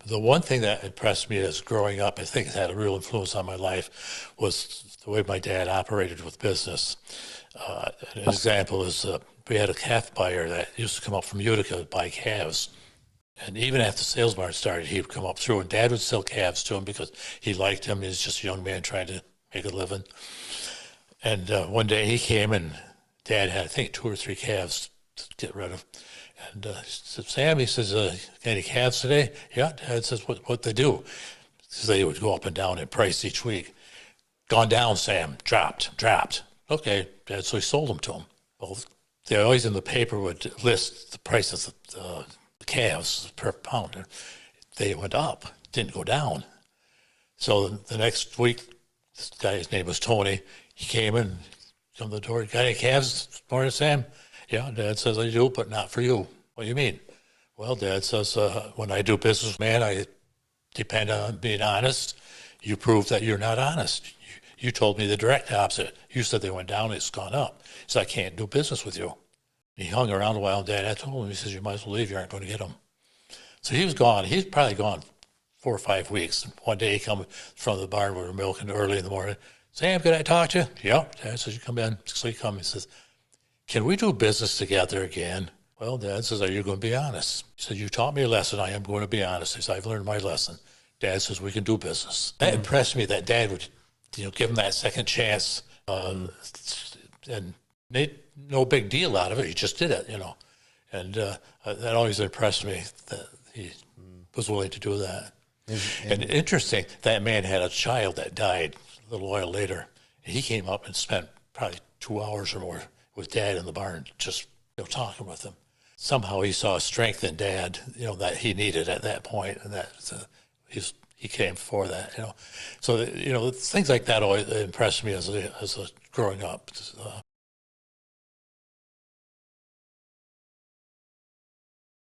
The one thing that impressed me as growing up, I think it had a real influence on my life, was the way my dad operated with business. An example is we had a calf buyer that used to come up from Utica to buy calves. And even after Sales Mart started, he would come up through, and Dad would sell calves to him because he liked him. He was just a young man trying to make a living. And one day he came, and Dad had, I think, 2 or 3 calves to get rid of. And he said, Sam, he says, any calves today? Yeah, Dad says, what they do? He says they would go up and down in price each week. Gone down, Sam, dropped. Okay, Dad, so he sold them to him. Well, they always in the paper would list the prices of the calves per pound. And they went up, didn't go down. So the next week, this guy, his name was Tony, he came in, come to the door, got any calves this morning, Sam? Yeah, Dad says I do, but not for you. What do you mean? Well, Dad says, when I do business, man, I depend on being honest. You prove that you're not honest. You told me the direct opposite. You said they went down, it's gone up. He said, I can't do business with you. He hung around a while, and Dad, I told him, he says, you might as well leave, you aren't going to get him. So he was gone. He's probably gone 4 or 5 weeks. And one day he come from the barn, we were milking early in the morning. Sam, could I talk to you? Yeah. Dad says, you come in. So he comes, he says, can we do business together again? Well, Dad says, are you going to be honest? He said, you taught me a lesson. I am going to be honest. He said, I've learned my lesson. Dad says, we can do business. That impressed me that Dad would, give him that second chance. And made no big deal out of it. He just did it, And that always impressed me that he was willing to do that. And interesting, that man had a child that died a little while later. And he came up and spent probably 2 hours or more with Dad in the barn, just talking with him. Somehow he saw a strength in Dad, that he needed at that point, and that he came for that, So things like that always impressed me as a growing up.